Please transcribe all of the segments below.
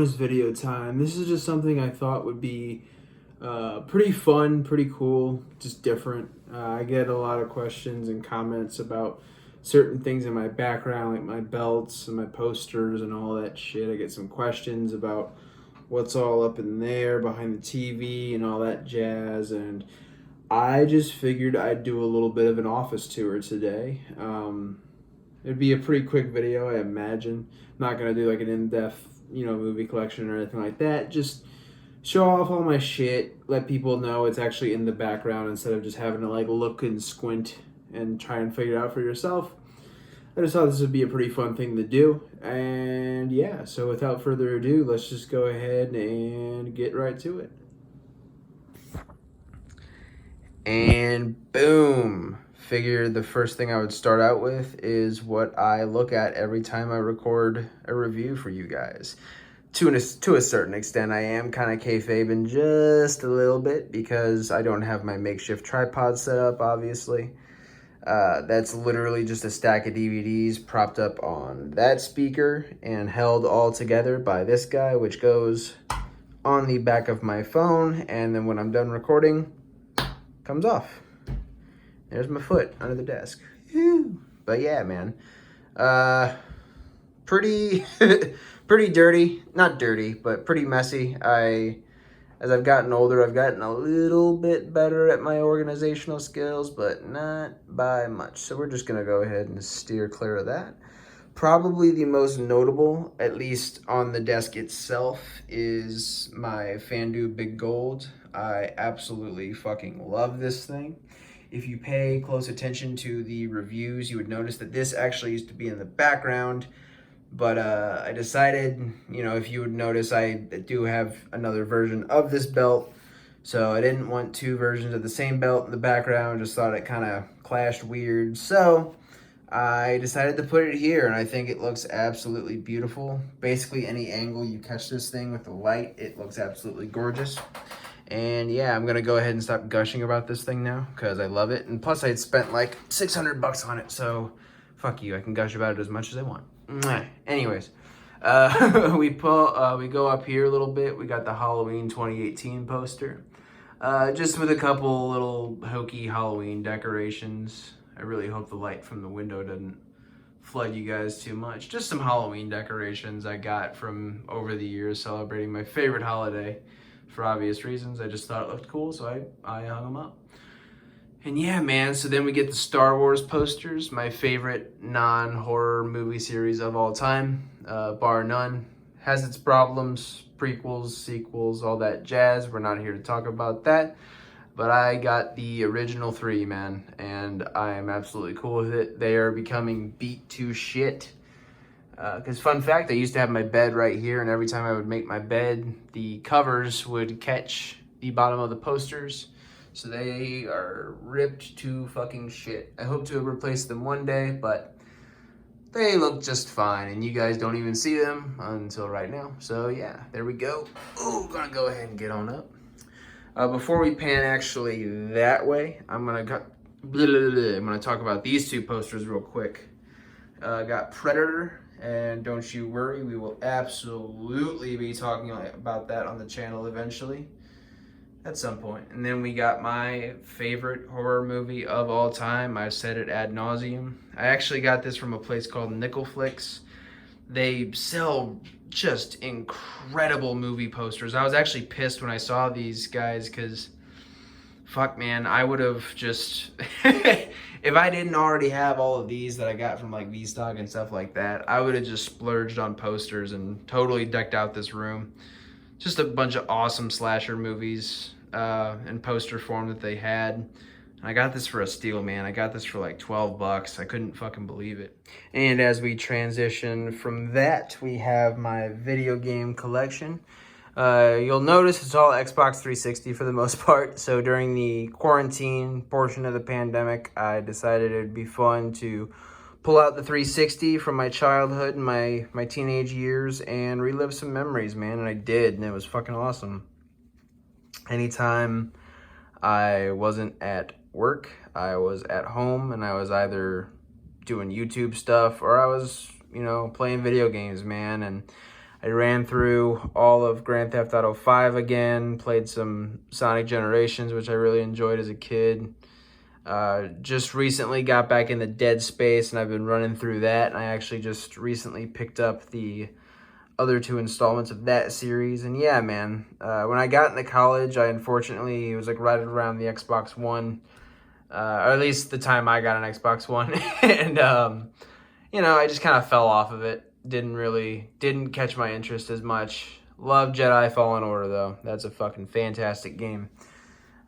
bonus video time. This is just something I thought would be pretty fun, pretty cool, just different. I get a lot of questions and comments about certain things in my background, like my belts and my posters and all that shit. I get some questions about what's all up in there behind the TV and all that jazz. And I just figured I'd do a little bit of an office tour today. It'd be a pretty quick video, I imagine. I'm not gonna do like an in-depth, movie collection or anything like that. Just show off all my shit, let people know it's actually in the background instead of just having to like look and squint and try and figure it out for yourself. I just thought this would be a pretty fun thing to do. And yeah, so without further ado, let's just go ahead and get right to it. And boom. Figured the first thing I would start out with is what I look at every time I record a review for you guys. To a certain extent, I am kind of kayfabing just a little bit because I don't have my makeshift tripod set up, obviously. That's literally just a stack of DVDs propped up on that speaker and held all together by this guy, which goes on the back of my phone, and then when I'm done recording, comes off. There's my foot under the desk. But yeah, man. Pretty pretty dirty. Not dirty, but pretty messy. As I've gotten older, I've gotten a little bit better at my organizational skills, but not by much. So we're just gonna go ahead and steer clear of that. Probably the most notable, at least on the desk itself, is my Fandu Big Gold. I absolutely fucking love this thing. If you pay close attention to the reviews, you would notice that this actually used to be in the background. But I decided, if you would notice, I do have another version of this belt. So I didn't want two versions of the same belt in the background. Just thought it kind of clashed weird. So I decided to put it here, and I think it looks absolutely beautiful. Basically, any angle you catch this thing with the light, it looks absolutely gorgeous. And yeah, I'm gonna go ahead and stop gushing about this thing now because I love it. And plus I had spent like 600 bucks on it, so fuck you, I can gush about it as much as I want. Anyways, we go up here a little bit. We got the Halloween 2018 poster, just with a couple little hokey Halloween decorations. I really hope the light from the window doesn't flood you guys too much. Just some Halloween decorations I got from over the years celebrating my favorite holiday. For obvious reasons, I just thought it looked cool, so I hung them up. And yeah, man, so then we get the Star Wars posters, my favorite non-horror movie series of all time, bar none. Has its problems, prequels, sequels, all that jazz. We're not here to talk about that. But I got the original three, man, and I am absolutely cool with it. They are becoming beat to shit. Because fun fact, I used to have my bed right here, and every time I would make my bed, the covers would catch the bottom of the posters. So they are ripped to fucking shit. I hope to replace them one day, but they look just fine, and you guys don't even see them until right now. So yeah, there we go. Oh, gonna go ahead and get on up. Before we pan actually that way, I'm gonna talk about these two posters real quick. Got Predator. And don't you worry, we will absolutely be talking about that on the channel eventually, at some point. And then we got my favorite horror movie of all time. I've said it ad nauseum. I actually got this from a place called Nickel Flicks. They sell just incredible movie posters. I was actually pissed when I saw these guys because, fuck man, I would have just... If I didn't already have all of these that I got from like V-Stock and stuff like that, I would have just splurged on posters and totally decked out this room. Just a bunch of awesome slasher movies in poster form that they had. And I got this for a steal, man. I got this for like 12 bucks. I couldn't fucking believe it. And as we transition from that, we have my video game collection. You'll notice it's all Xbox 360 for the most part. So during the quarantine portion of the pandemic, I decided it'd be fun to pull out the 360 from my childhood and my teenage years and relive some memories, man. And I did, and it was fucking awesome. Anytime I wasn't at work, I was at home, and I was either doing YouTube stuff or I was, playing video games, man. And I ran through all of Grand Theft Auto 5 again, played some Sonic Generations, which I really enjoyed as a kid. Just recently got back into Dead Space, and I've been running through that, and I actually just recently picked up the other 2 installments of that series. And yeah, man, when I got into college, I unfortunately, it was like right around the Xbox One, or at least the time I got an Xbox One, and I just kind of fell off of it. Didn't catch my interest as much. Love Jedi Fallen Order though. That's a fucking fantastic game.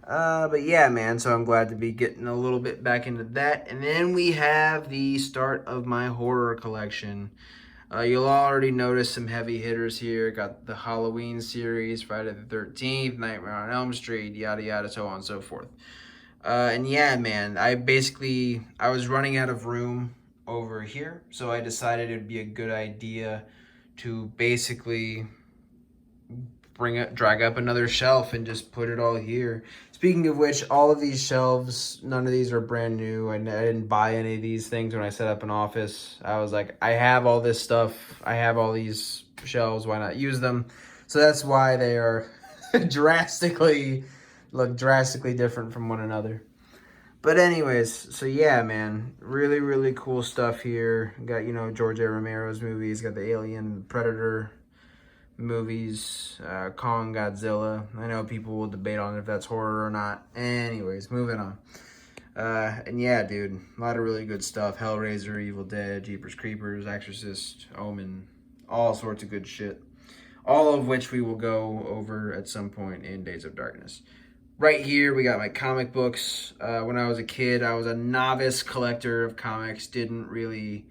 But yeah, man, so I'm glad to be getting a little bit back into that. And then we have the start of my horror collection. You'll already notice some heavy hitters here. Got the Halloween series, Friday the 13th, Nightmare on Elm Street, yada yada, so on and so forth. And yeah, man, I was running out of room over here, so I decided it would be a good idea to basically drag up another shelf and just put it all here. Speaking of which, all of these shelves, none of these are brand new. I didn't buy any of these things when I set up an office. I was like, I have all this stuff. I have all these shelves. Why not use them? So that's why they are drastically different from one another. But anyways, so yeah, man, really, really cool stuff here. Got, George A. Romero's movies. Got the Alien, Predator movies, Kong, Godzilla. I know people will debate on if that's horror or not. Anyways, moving on. And yeah, dude, a lot of really good stuff. Hellraiser, Evil Dead, Jeepers Creepers, Exorcist, Omen, all sorts of good shit. All of which we will go over at some point in Days of Darkness. Right here, we got my comic books. When I was a kid, I was a novice collector of comics. Didn't really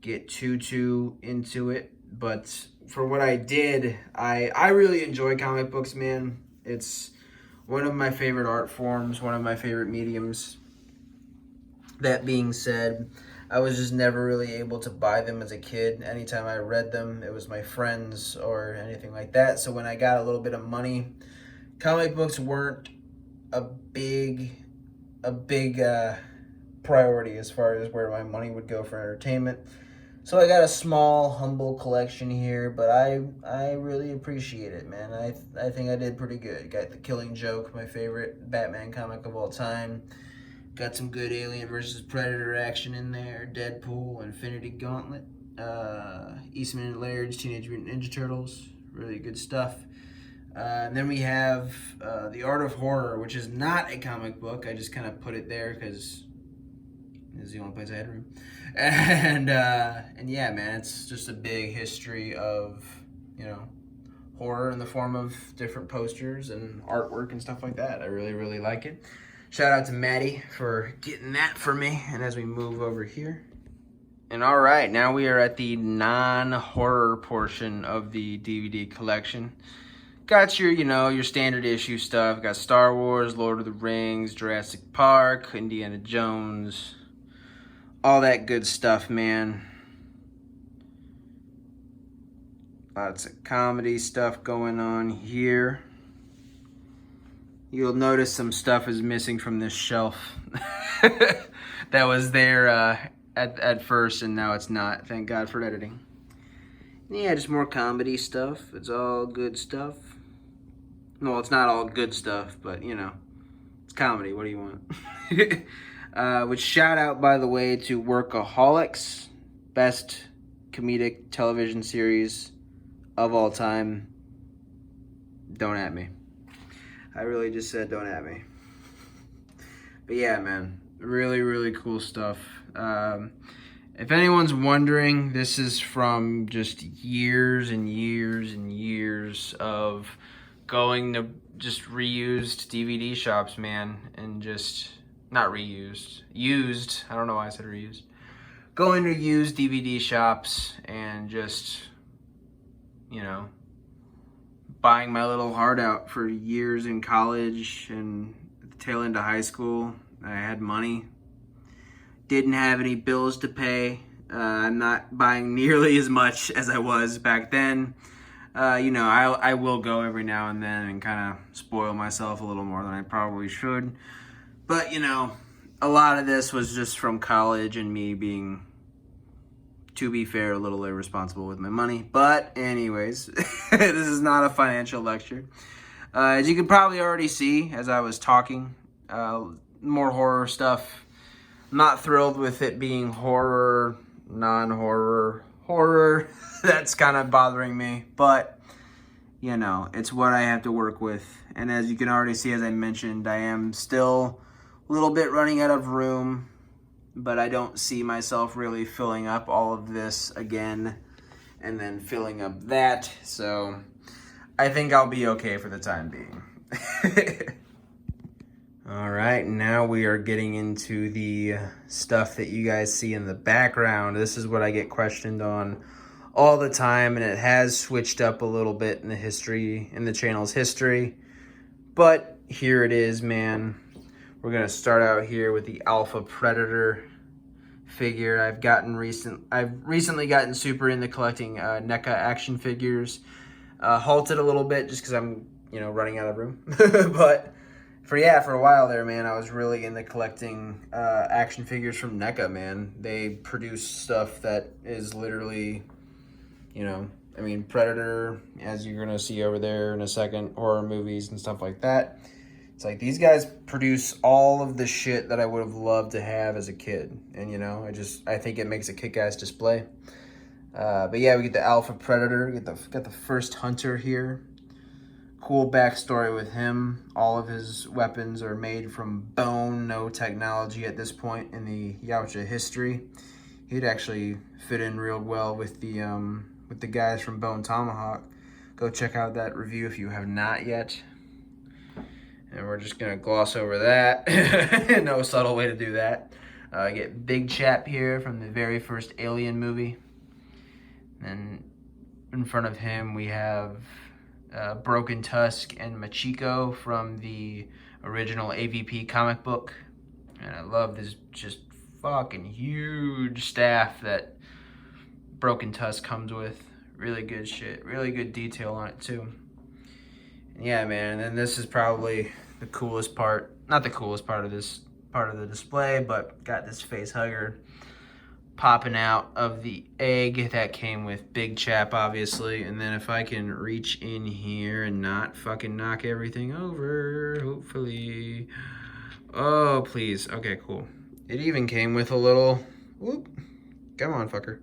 get too into it. But for what I did, I really enjoy comic books, man. It's one of my favorite art forms, one of my favorite mediums. That being said, I was just never really able to buy them as a kid. Anytime I read them, it was my friends or anything like that. So when I got a little bit of money, comic books weren't a big priority as far as where my money would go for entertainment. So I got a small, humble collection here, but I really appreciate it, man. I think I did pretty good. Got The Killing Joke, my favorite Batman comic of all time. Got some good Alien versus Predator action in there. Deadpool, Infinity Gauntlet, Eastman and Laird's Teenage Mutant Ninja Turtles. Really good stuff. And then we have The Art of Horror, which is not a comic book. I just kind of put it there because it's the only place I had room. And yeah, man, it's just a big history of, horror in the form of different posters and artwork and stuff like that. I really, really like it. Shout out to Maddie for getting that for me. And as we move over here. And all right, now we are at the non-horror portion of the DVD collection. Got your, your standard issue stuff. Got Star Wars, Lord of the Rings, Jurassic Park, Indiana Jones, all that good stuff, man. Lots of comedy stuff going on here. You'll notice some stuff is missing from this shelf that was there at first, and now it's not. Thank God for editing. Yeah, just more comedy stuff. It's all good stuff. No, it's not all good stuff, but, it's comedy. What do you want? Which shout out, by the way, to Workaholics, best comedic television series of all time. Don't at me. I really just said don't at me. But yeah, man, really, really cool stuff. If anyone's wondering, this is from just years and years and years of going to just reused DVD shops, man, and just, not reused, used, I don't know why I said reused. Going to used DVD shops and just, buying my little heart out for years in college and at the tail end of high school. I had money. Didn't have any bills to pay. I'm not buying nearly as much as I was back then. I will go every now and then and kind of spoil myself a little more than I probably should. But, a lot of this was just from college and me being to be fair, a little irresponsible with my money. But anyways, this is not a financial lecture. As you can probably already see as I was talking, more horror stuff. I'm not thrilled with it being horror, non-horror, horror. That's kind of bothering me. But, you know, it's what I have to work with. And as you can already see, as I mentioned, I am still a little bit running out of room. But I don't see myself really filling up all of this again and then filling up that. So I think I'll be okay for the time being. All right, now we are getting into the stuff that you guys see in the background. This is what I get questioned on all the time, and it has switched up a little bit in the channel's history. But here it is, man. We're gonna start out here with the Alpha Predator figure. I've recently gotten super into collecting NECA action figures. Halted a little bit just because I'm, running out of room. But for a while there, man, I was really into collecting action figures from NECA, man. They produce stuff that is literally, Predator, as you're gonna see over there in a second, horror movies and stuff like that. It's like these guys produce all of the shit that I would have loved to have as a kid. And, I think it makes a kick-ass display. But yeah, we get the Alpha Predator. We got the first hunter here. Cool backstory with him. All of his weapons are made from bone, no technology at this point in the Yautja history. He'd actually fit in real well with the guys from Bone Tomahawk. Go check out that review if you have not yet. And we're just going to gloss over that. No subtle way to do that. Get Big Chap here from the very first Alien movie. And in front of him we have Broken Tusk and Machiko from the original AVP comic book. And I love this just fucking huge staff that Broken Tusk comes with. Really good shit. Really good detail on it too. And yeah, man, and then this is probably the coolest part. Not the coolest part of this part of the display, but got this face hugger popping out of the egg that came with Big Chap, obviously. And then if I can reach in here and not fucking knock everything over, hopefully. Oh, please. Okay, cool. It even came with a little, whoop, come on, fucker.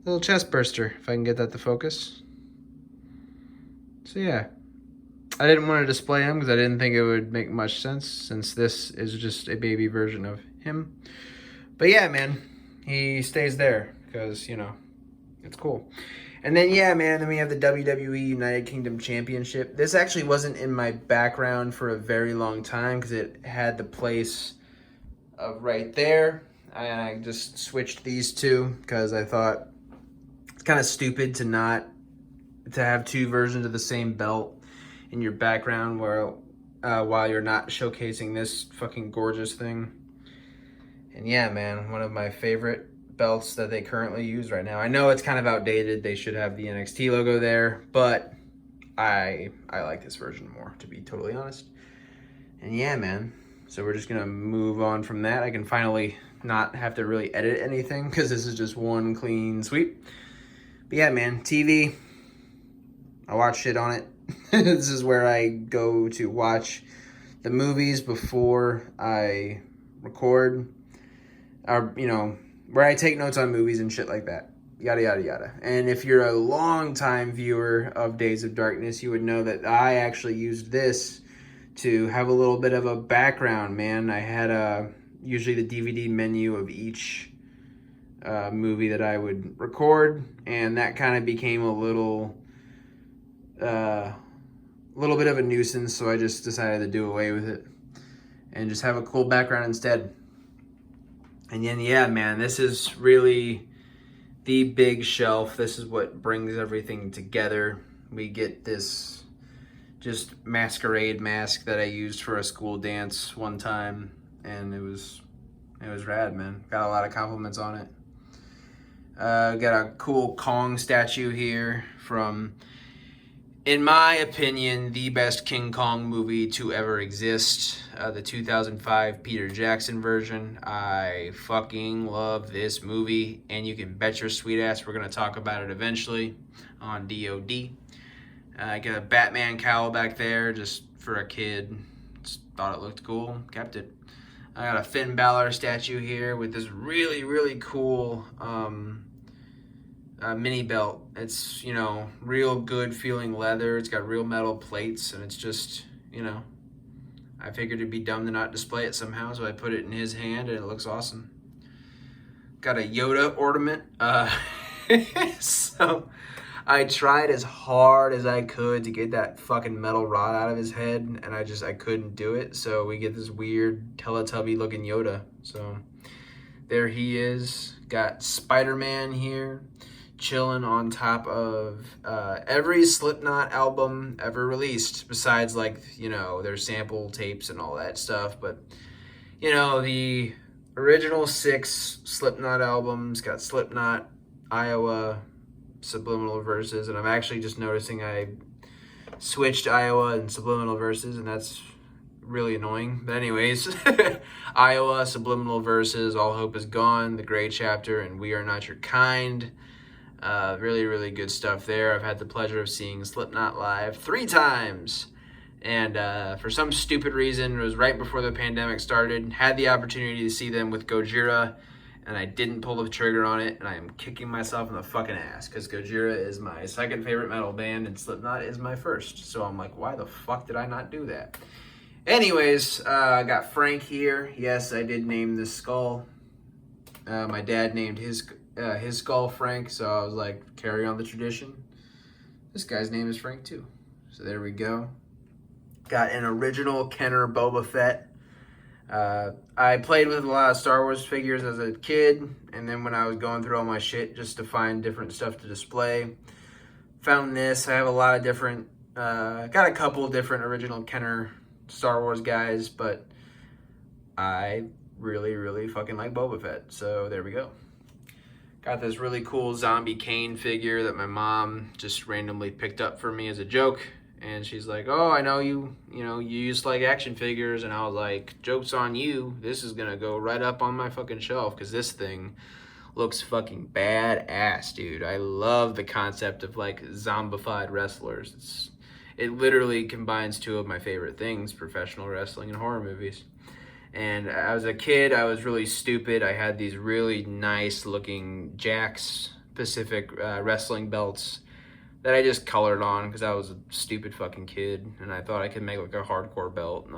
Little chest burster, if I can get that to focus. So yeah. I didn't want to display him because I didn't think it would make much sense since this is just a baby version of him. But yeah, man, he stays there because, it's cool. And then, yeah, man, then we have the WWE United Kingdom Championship. This actually wasn't in my background for a very long time because it had the place of right there. And I just switched these two because I thought it's kind of stupid to have two versions of the same belt in your background while you're not showcasing this fucking gorgeous thing. And yeah, man, one of my favorite belts that they currently use right now. I know it's kind of outdated. They should have the NXT logo there, but I like this version more, to be totally honest. And yeah, man, so we're just gonna move on from that. I can finally not have to really edit anything because this is just one clean sweep. But yeah, man, TV, I watch shit on it. This is where I go to watch the movies before I record, or, where I take notes on movies and shit like that. Yada, yada, yada. And if you're a long-time viewer of Days of Darkness, you would know that I actually used this to have a little bit of a background, man. I had usually the DVD menu of each movie that I would record, and that kind of became a little bit of a nuisance, so I just decided to do away with it and just have a cool background instead. And then, yeah, man, this is really the big shelf. This is what brings everything together. We get this just Masquerade Mask that I used for a school dance one time, and it was rad, man. Got a lot of compliments on it. Got a cool Kong statue here from in my opinion, the best King Kong movie to ever exist. The 2005 Peter Jackson version. I fucking love this movie, and you can bet your sweet ass we're going to talk about it eventually on DOD. I got a Batman cowl back there just for a kid. Just thought it looked cool. Kept it. I got a Finn Balor statue here with this really, really cool mini belt. It's, you know, real good feeling leather. It's got real metal plates, and it's just, you know, I figured it'd be dumb to not display it somehow, so I put it in his hand, and it looks awesome. Got a Yoda ornament. So I tried as hard as I could to get that fucking metal rod out of his head, and I couldn't do it. So we get this weird Teletubby looking Yoda. So there he is. Got Spider-Man here, chilling on top of every Slipknot album ever released, besides, like, you know, their sample tapes and all that stuff. But, you know, the original 6 Slipknot albums got Slipknot, Iowa, Subliminal Verses, and I'm actually just noticing I switched Iowa and Subliminal Verses, and that's really annoying. But anyways, Iowa, Subliminal Verses, All Hope Is Gone, The Gray Chapter, and We Are Not Your Kind. Really, really good stuff there. I've had the pleasure of seeing Slipknot live 3 times. And for some stupid reason, it was right before the pandemic started, had the opportunity to see them with Gojira, and I didn't pull the trigger on it, and I am kicking myself in the fucking ass, because Gojira is my second favorite metal band, and Slipknot is my first. So I'm like, why the fuck did I not do that? Anyways, I got Frank here. Yes, I did name this skull. My dad named his skull Frank, so I was like, carry on the tradition. This guy's name is Frank too. So there we go. Got an original Kenner Boba Fett. I played with a lot of Star Wars figures as a kid, and then when I was going through all my shit just to find different stuff to display, found this. I have a lot of different, got a couple different original Kenner Star Wars guys, but I really, really fucking like Boba Fett, so there we go. Got this really cool zombie Kane figure that my mom just randomly picked up for me as a joke. And she's like, oh, I know you used to like action figures. And I was like, joke's on you. This is going to go right up on my fucking shelf, because this thing looks fucking badass, dude. I love the concept of like zombified wrestlers. It literally combines 2 of my favorite things, professional wrestling and horror movies. And as a kid, I was really stupid. I had these really nice looking Jack's Pacific wrestling belts that I just colored on because I was a stupid fucking kid, and I thought I could make like a hardcore belt, and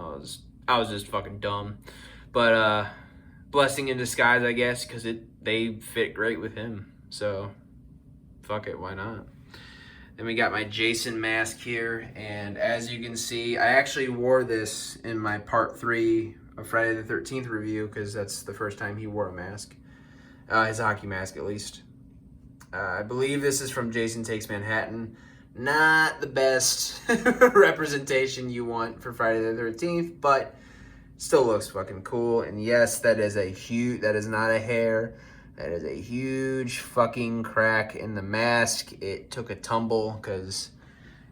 I was just fucking dumb. But blessing in disguise, I guess, because they fit great with him. So fuck it, why not? Then we got my Jason mask here, and as you can see, I actually wore this in my part 3 of Friday the 13th review, because that's the first time he wore a mask, his hockey mask at least. I believe this is from Jason Takes Manhattan. Not the best representation you want for Friday the 13th, but still looks fucking cool. And yes, that is not a hair. That is a huge fucking crack in the mask. It took a tumble, because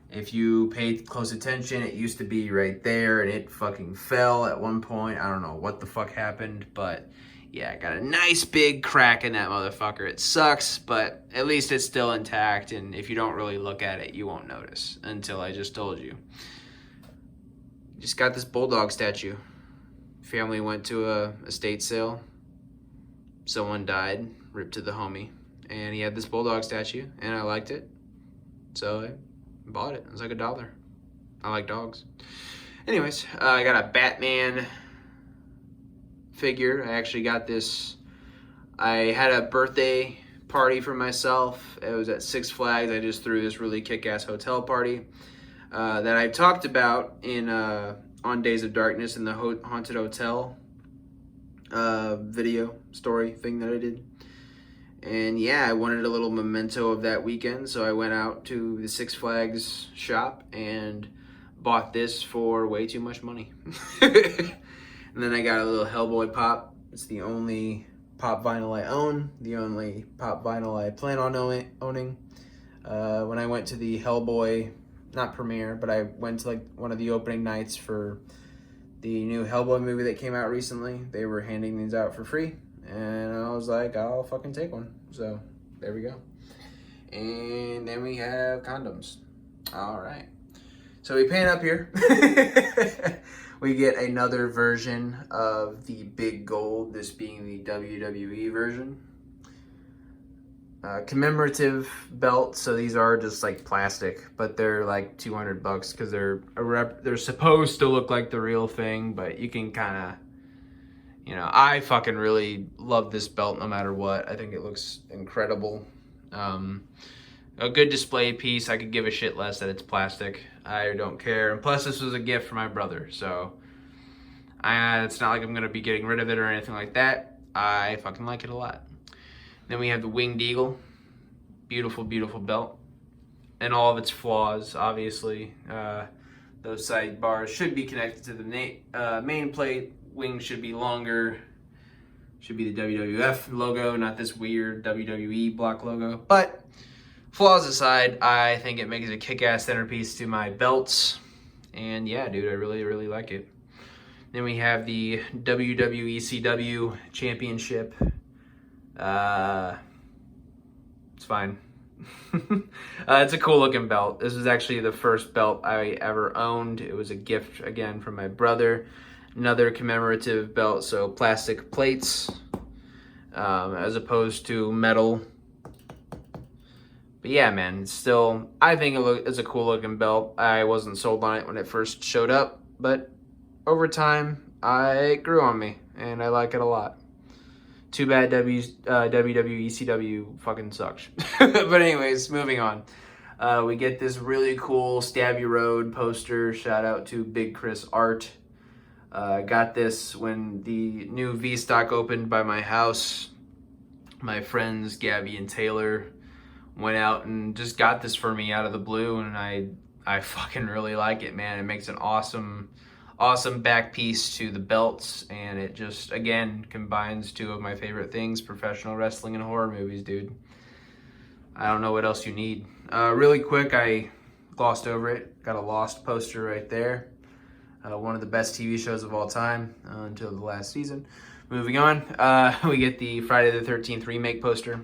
if you paid close attention, it used to be right there, and it fucking fell at one point. I don't know what the fuck happened, but yeah, I got a nice big crack in that motherfucker. It sucks, but at least it's still intact, and if you don't really look at it, you won't notice until I just told you. Just got this bulldog statue. Family went to a estate sale. Someone died, ripped to the homie, and he had this bulldog statue, and I liked it, so I bought it. It was like $1. I like dogs. Anyways, I got a Batman figure. I actually got this. I had a birthday party for myself. It was at Six Flags. I just threw this really kick-ass hotel party that I talked about in on Days of Darkness in the Haunted Hotel video story thing that I did. And yeah, I wanted a little memento of that weekend, so I went out to the Six Flags shop and bought this for way too much money. And then I got a little Hellboy pop. It's the only pop vinyl I own, the only pop vinyl I plan on owning. When I went to the Hellboy not premiere, but I went to like one of the opening nights for the new Hellboy movie that came out recently. They were handing these out for free, and I was like, I'll fucking take one. So there we go. And then we have condoms. All right. So we pan up here. We get another version of the Big Gold, this being the WWE version. Commemorative Belt, so these are just like plastic, but they're like $200 because they're supposed to look like the real thing, but you can kind of, you know, I fucking really love this belt no matter what. I think it looks incredible. A good display piece. I could give a shit less that it's plastic. I don't care. And plus, this was a gift for my brother, so it's not like I'm gonna be getting rid of it or anything like that. I fucking like it a lot. Then we have the Winged Eagle. Beautiful, beautiful belt. And all of its flaws, obviously. Those side bars should be connected to the main plate. Wings should be longer. Should be the WWF logo, not this weird WWE block logo. But flaws aside, I think it makes a kick-ass centerpiece to my belts. And yeah, dude, I really, really like it. Then we have the Wwe Cw Championship. It's fine. It's a cool looking belt. This was actually the first belt I ever owned. It was a gift again from my brother. Another commemorative belt, so plastic plates as opposed to metal. But yeah, man, it's still, I think it's a cool looking belt. I wasn't sold on it when it first showed up, but over time, it grew on me, and I like it a lot. Too bad WWE CW fucking sucks. But anyways, moving on. We get this really cool Stab You Road poster. Shout out to Big Chris Art. Got this when the new V-Stock opened by my house. My friends Gabby and Taylor went out and just got this for me out of the blue, and I fucking really like it, man. It makes an awesome back piece to the belts, and it just, again, combines two of my favorite things, professional wrestling and horror movies, dude. I don't know what else you need. Really quick, I glossed over it. Got a Lost poster right there. One of the best TV shows of all time until the last season. Moving on, we get the Friday the 13th remake poster.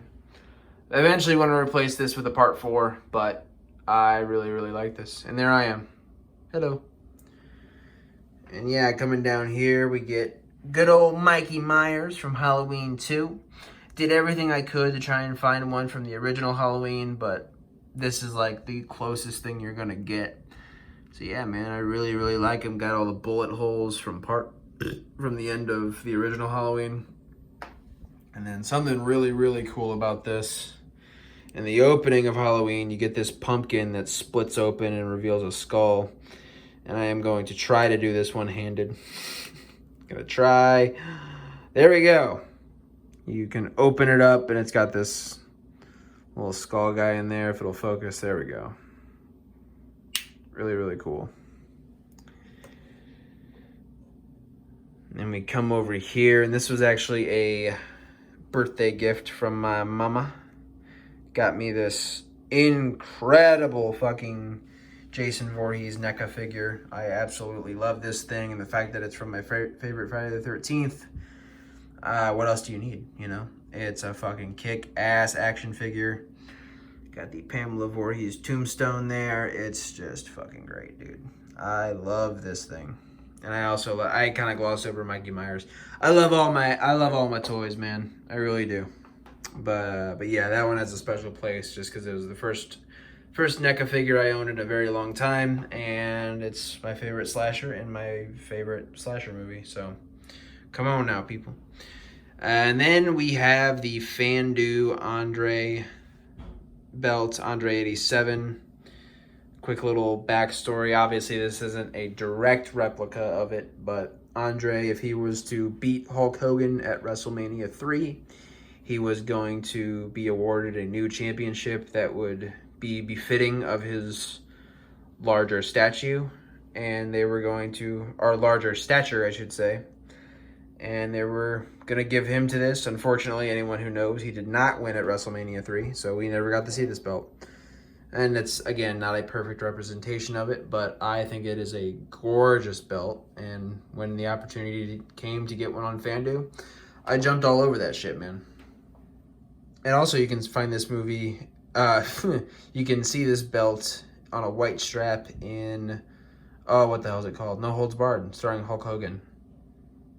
I eventually want to replace this with a part 4, but I really, really like this. And there I am. Hello. And yeah, coming down here, we get good old Mikey Myers from Halloween 2. Did everything I could to try and find one from the original Halloween, but this is like the closest thing you're gonna get. So yeah, man, I really, really like him. Got all the bullet holes from the end of the original Halloween. And then something really, really cool about this. In the opening of Halloween, you get this pumpkin that splits open and reveals a skull. And I am going to try to do this one-handed. Gonna try. There we go. You can open it up, and it's got this little skull guy in there. If it'll focus, there we go. Really, really cool. And then we come over here, and this was actually a birthday gift from my mama. Got me this incredible fucking Jason Voorhees NECA figure. I absolutely love this thing, and the fact that it's from my favorite Friday the 13th. What else do you need, you know? It's a fucking kick-ass action figure. Got the Pamela Voorhees tombstone there. It's just fucking great, dude. I love this thing. And I kind of glossed over Mikey Myers. I love all my toys, man. I really do. But yeah, that one has a special place just because it was the first NECA figure I owned in a very long time, and it's my favorite slasher and my favorite slasher movie. So come on now, people. And then we have the Fandu Andre belt, Andre 87. Quick little backstory. Obviously, this isn't a direct replica of it, but Andre, if he was to beat Hulk Hogan at WrestleMania 3, he was going to be awarded a new championship that would be befitting of his larger statue, and they were going to, or larger stature, I should say, and they were going to give him to this. Unfortunately, anyone who knows, he did not win at WrestleMania 3, so we never got to see this belt. And it's, again, not a perfect representation of it, but I think it is a gorgeous belt. And when the opportunity came to get one on Fandu, I jumped all over that shit, man. And also, you can find this movie, you can see this belt on a white strap in, oh, what the hell is it called? No Holds Barred, starring Hulk Hogan.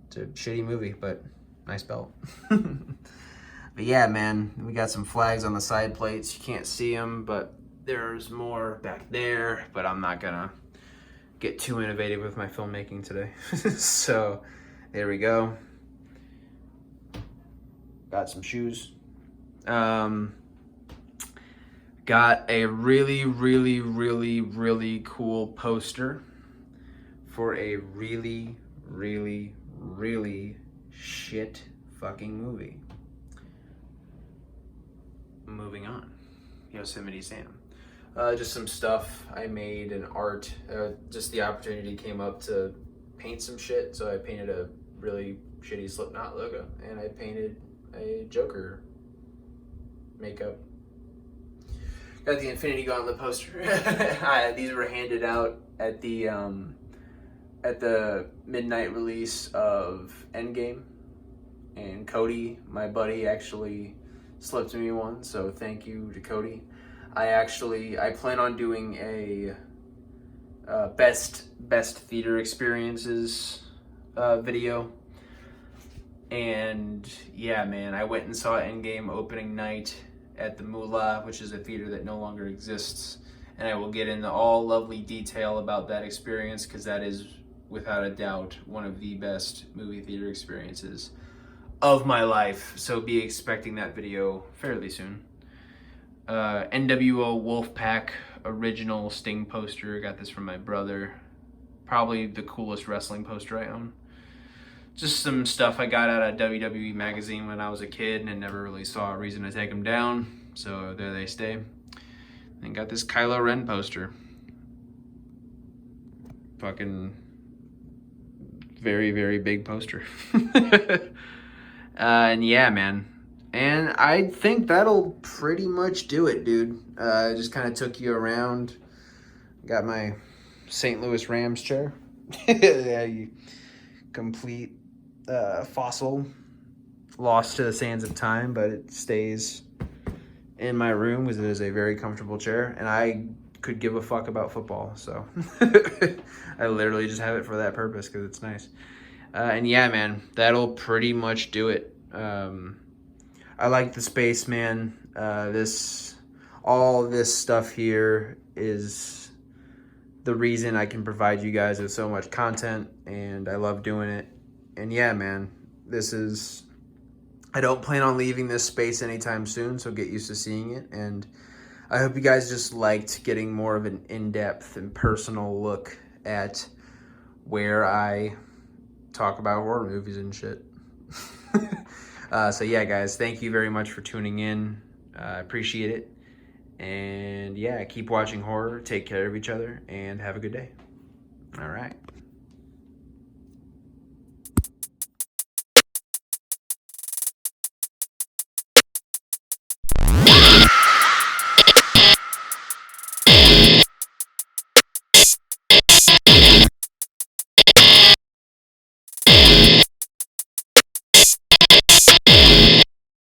It's a shitty movie, but nice belt. But yeah, man, we got some flags on the side plates. You can't see them, but there's more back there, but I'm not gonna get too innovative with my filmmaking today. So there we go. Got some shoes. Got a really, really, really, really cool poster for a really, really, really shit fucking movie. Moving on. Yosemite Sam. Just some stuff I made and art. Just the opportunity came up to paint some shit, so I painted a really shitty Slipknot logo, and I painted a Joker makeup. Got the Infinity Gauntlet poster. These were handed out at the midnight release of Endgame, and Cody, my buddy, actually slipped me one, so thank you to Cody. I plan on doing a best theater experiences video, and yeah, man, I went and saw Endgame opening night at the Moolah, which is a theater that no longer exists, and I will get into all lovely detail about that experience, because that is without a doubt one of the best movie theater experiences of my life. So be expecting that video fairly soon. NWO Wolfpack original Sting poster. Got this from my brother. Probably the coolest wrestling poster I own. Just some stuff I got out of WWE magazine when I was a kid and never really saw a reason to take them down. So there they stay. And got this Kylo Ren poster. Fucking very, very big poster. And yeah, man. And I think that'll pretty much do it, dude. I just kind of took you around. Got my St. Louis Rams chair. Yeah, you complete fossil. Lost to the sands of time, but it stays in my room because it is a very comfortable chair. And I could give a fuck about football, so I literally just have it for that purpose because it's nice. And yeah, man, that'll pretty much do it. I like the space, man. All this stuff here is the reason I can provide you guys with so much content, and I love doing it. And yeah, man, I don't plan on leaving this space anytime soon, so get used to seeing it. And I hope you guys just liked getting more of an in-depth and personal look at where I talk about horror movies and shit. So yeah, guys, thank you very much for tuning in. I appreciate it. And yeah, keep watching horror, take care of each other, and have a good day. All right.